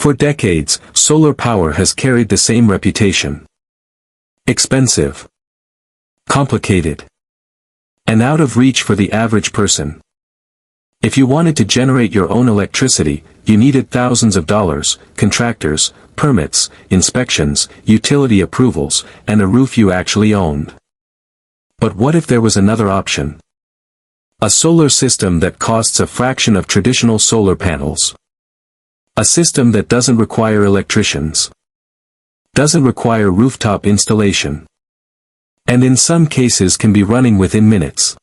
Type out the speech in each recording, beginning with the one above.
For decades, solar power has carried the same reputation. Expensive, complicated, and out of reach for the average person. If you wanted to generate your own electricity, you needed thousands of dollars, contractors, permits, inspections, utility approvals, and a roof you actually owned. But what if there was another option? A solar system that costs a fraction of traditional solar panels. A system that doesn't require electricians. Doesn't require rooftop installation. And in some cases can be running within minutes.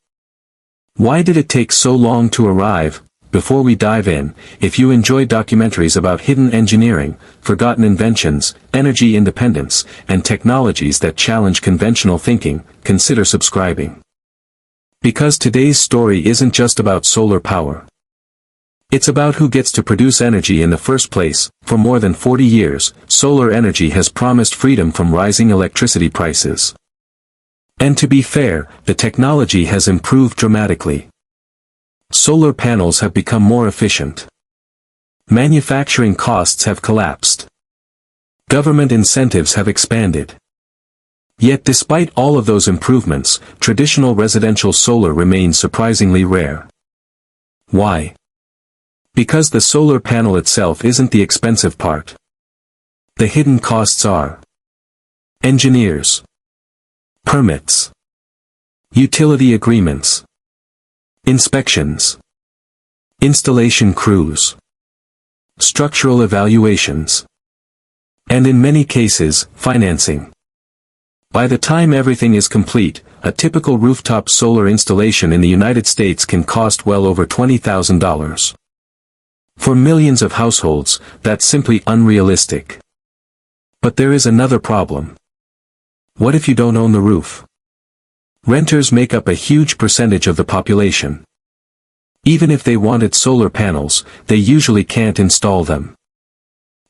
Why did it take so long to arrive? Before we dive in, if you enjoy documentaries about hidden engineering, forgotten inventions, energy independence, and technologies that challenge conventional thinking, consider subscribing. Because today's story isn't just about solar power. It's about who gets to produce energy in the first place. For more than 40 years, solar energy has promised freedom from rising electricity prices. And to be fair, the technology has improved dramatically. Solar panels have become more efficient. Manufacturing costs have collapsed. Government incentives have expanded. Yet despite all of those improvements, traditional residential solar remains surprisingly rare. Why? Because the solar panel itself isn't the expensive part. The hidden costs are engineers, permits, utility agreements, inspections, installation crews, structural evaluations, and in many cases, financing. By the time everything is complete, a typical rooftop solar installation in the United States can cost well over $20,000. For millions of households, that's simply unrealistic. But there is another problem. What if you don't own the roof? Renters make up a huge percentage of the population. Even if they wanted solar panels, they usually can't install them.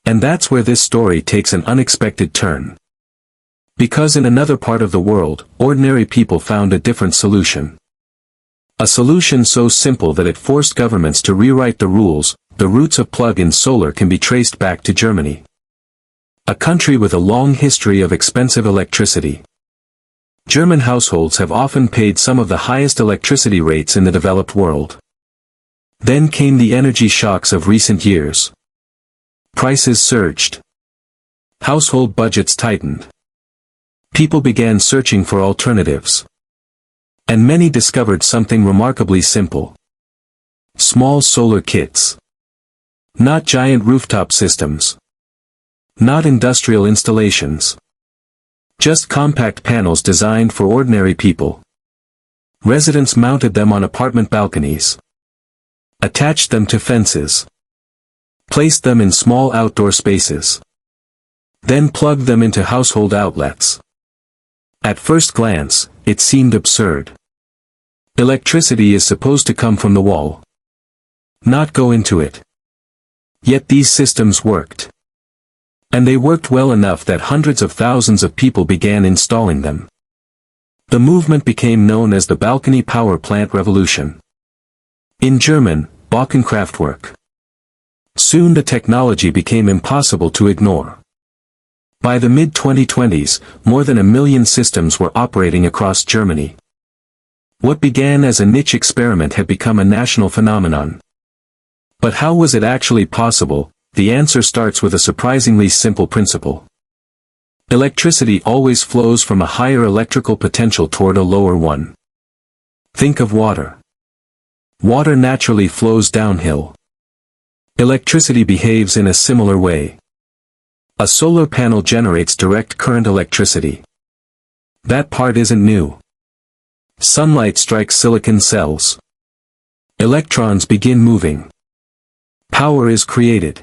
And that's where this story takes an unexpected turn. Because in another part of the world, ordinary people found a different solution. A solution so simple that it forced governments to rewrite the rules. The roots of plug-in solar can be traced back to Germany. A country with a long history of expensive electricity. German households have often paid some of the highest electricity rates in the developed world. Then came the energy shocks of recent years. Prices surged. Household budgets tightened. People began searching for alternatives. And many discovered something remarkably simple. Small solar kits. Not giant rooftop systems. Not industrial installations. Just compact panels designed for ordinary people. Residents mounted them on apartment balconies. Attached them to fences. Placed them in small outdoor spaces. Then plugged them into household outlets. At first glance, it seemed absurd. Electricity is supposed to come from the wall, not go into it. Yet these systems worked. And they worked well enough that hundreds of thousands of people began installing them. The movement became known as the balcony power plant revolution. In German, Balkonkraftwerk. Soon the technology became impossible to ignore. By the mid-2020s, more than 1 million systems were operating across Germany. What began as a niche experiment had become a national phenomenon. But how was it actually possible? The answer starts with a surprisingly simple principle. Electricity always flows from a higher electrical potential toward a lower one. Think of water. Water naturally flows downhill. Electricity behaves in a similar way. A solar panel generates direct current electricity. That part isn't new. Sunlight strikes silicon cells. Electrons begin moving. Power is created.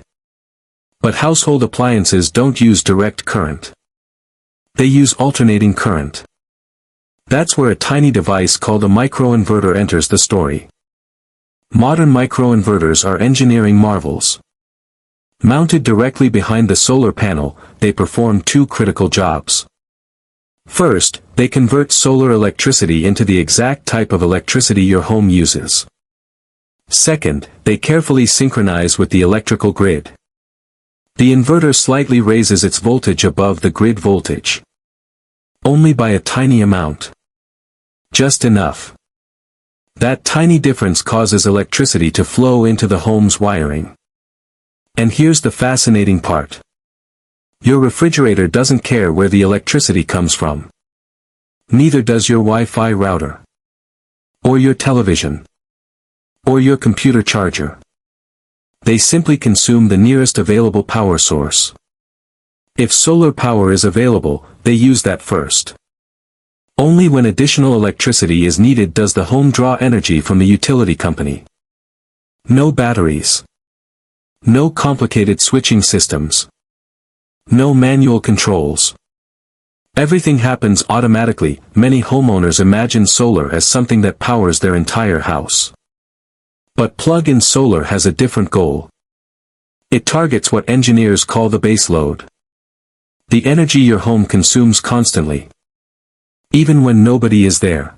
But household appliances don't use direct current. They use alternating current. That's where a tiny device called a microinverter enters the story. Modern microinverters are engineering marvels. Mounted directly behind the solar panel, they perform two critical jobs. First, they convert solar electricity into the exact type of electricity your home uses. Second, they carefully synchronize with the electrical grid. The inverter slightly raises its voltage above the grid voltage. Only by a tiny amount. Just enough. That tiny difference causes electricity to flow into the home's wiring. And here's the fascinating part. Your refrigerator doesn't care where the electricity comes from. Neither does your Wi-Fi router. Or your television. Or your computer charger. They simply consume the nearest available power source. If solar power is available, they use that first. Only when additional electricity is needed does the home draw energy from the utility company. No batteries. No complicated switching systems. No manual controls. Everything happens automatically. Many homeowners imagine solar as something that powers their entire house. But plug-in solar has a different goal. It targets what engineers call the base load. The energy your home consumes constantly. Even when nobody is there.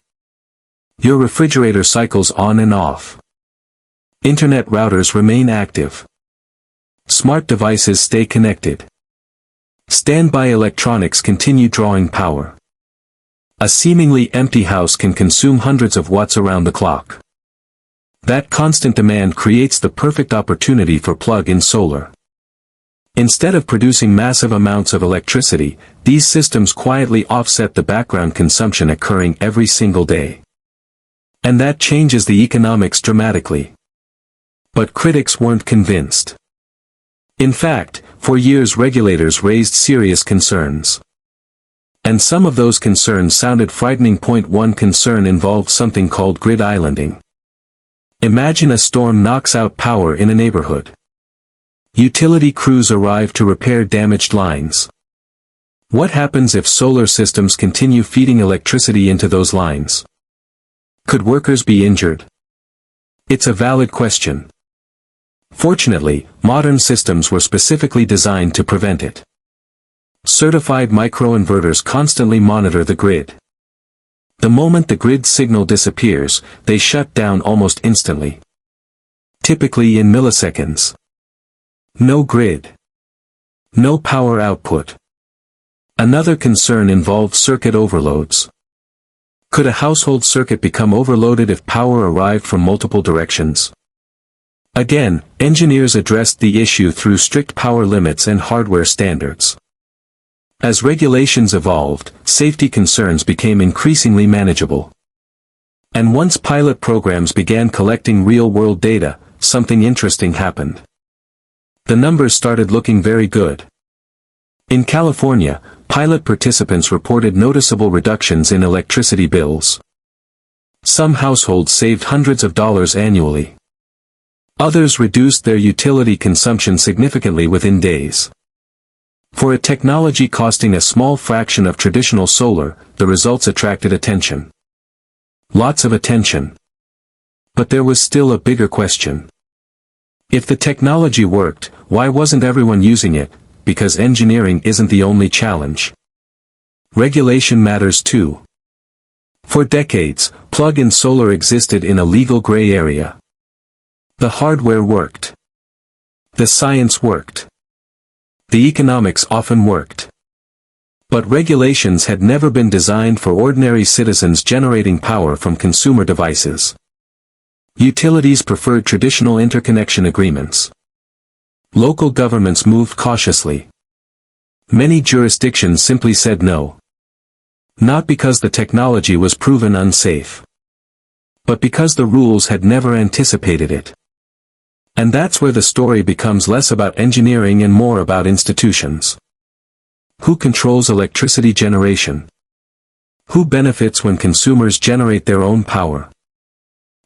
Your refrigerator cycles on and off. Internet routers remain active. Smart devices stay connected. Standby electronics continue drawing power. A seemingly empty house can consume hundreds of watts around the clock. That constant demand creates the perfect opportunity for plug-in solar. Instead of producing massive amounts of electricity, these systems quietly offset the background consumption occurring every single day. And that changes the economics dramatically. But critics weren't convinced. In fact, for years regulators raised serious concerns. And some of those concerns sounded frightening. One concern involved something called grid islanding. Imagine a storm knocks out power in a neighborhood. Utility crews arrive to repair damaged lines. What happens if solar systems continue feeding electricity into those lines? Could workers be injured? It's a valid question. Fortunately, modern systems were specifically designed to prevent it. Certified microinverters constantly monitor the grid. The moment the grid signal disappears, they shut down almost instantly. Typically in milliseconds. No grid. No power output. Another concern involved circuit overloads. Could a household circuit become overloaded if power arrived from multiple directions? Again, engineers addressed the issue through strict power limits and hardware standards. As regulations evolved, safety concerns became increasingly manageable. And once pilot programs began collecting real-world data, something interesting happened. The numbers started looking very good. In California, pilot participants reported noticeable reductions in electricity bills. Some households saved hundreds of dollars annually. Others reduced their utility consumption significantly within days. For a technology costing a small fraction of traditional solar, the results attracted attention. Lots of attention. But there was still a bigger question. If the technology worked, why wasn't everyone using it? Because engineering isn't the only challenge. Regulation matters too. For decades, plug-in solar existed in a legal gray area. The hardware worked. The science worked. The economics often worked. But regulations had never been designed for ordinary citizens generating power from consumer devices. Utilities preferred traditional interconnection agreements. Local governments moved cautiously. Many jurisdictions simply said no. Not because the technology was proven unsafe. But because the rules had never anticipated it. And that's where the story becomes less about engineering and more about institutions. Who controls electricity generation? Who benefits when consumers generate their own power?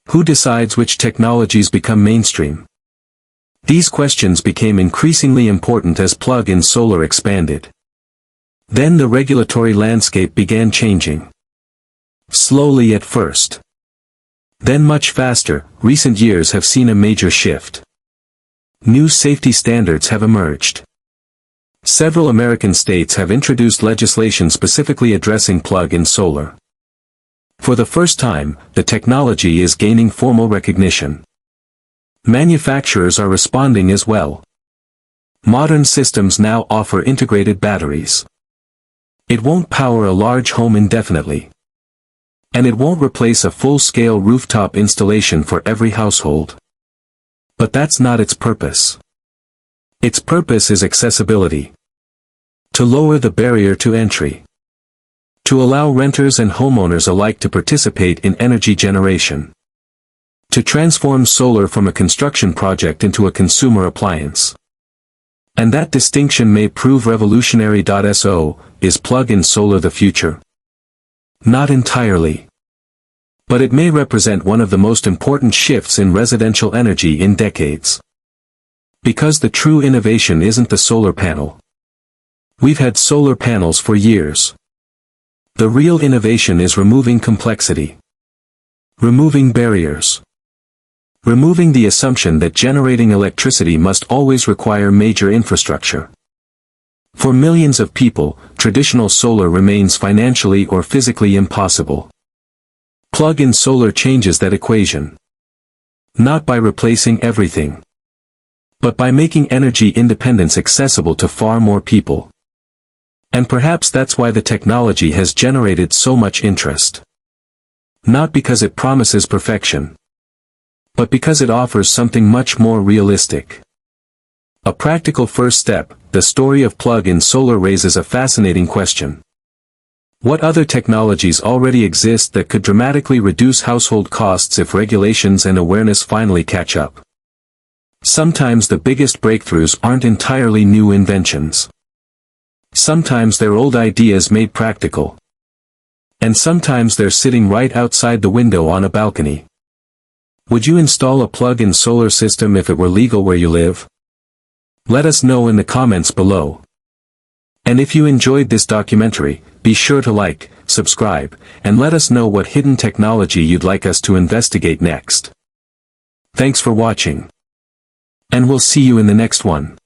Who decides which technologies become mainstream? These questions became increasingly important as plug-in solar expanded. Then the regulatory landscape began changing. Slowly at first. Then much faster. Recent years have seen a major shift. New safety standards have emerged. Several American states have introduced legislation specifically addressing plug-in solar. For the first time, the technology is gaining formal recognition. Manufacturers are responding as well. Modern systems now offer integrated batteries. It won't power a large home indefinitely. And it won't replace a full-scale rooftop installation for every household. But that's not its purpose. Its purpose is accessibility. To lower the barrier to entry. To allow renters and homeowners alike to participate in energy generation. To transform solar from a construction project into a consumer appliance. And that distinction may prove revolutionary. Is plug-in solar the future? Not entirely. But it may represent one of the most important shifts in residential energy in decades. Because the true innovation isn't the solar panel. We've had solar panels for years. The real innovation is removing complexity. Removing barriers. Removing the assumption that generating electricity must always require major infrastructure. For millions of people, traditional solar remains financially or physically impossible. Plug-in solar changes that equation. Not by replacing everything, but by making energy independence accessible to far more people. And perhaps that's why the technology has generated so much interest. Not because it promises perfection, but because it offers something much more realistic. A practical first step, the story of plug-in solar raises a fascinating question. What other technologies already exist that could dramatically reduce household costs if regulations and awareness finally catch up? Sometimes the biggest breakthroughs aren't entirely new inventions. Sometimes they're old ideas made practical. And sometimes they're sitting right outside the window on a balcony. Would you install a plug-in solar system if it were legal where you live? Let us know in the comments below. And if you enjoyed this documentary, be sure to like, subscribe, and let us know what hidden technology you'd like us to investigate next. Thanks for watching. And we'll see you in the next one.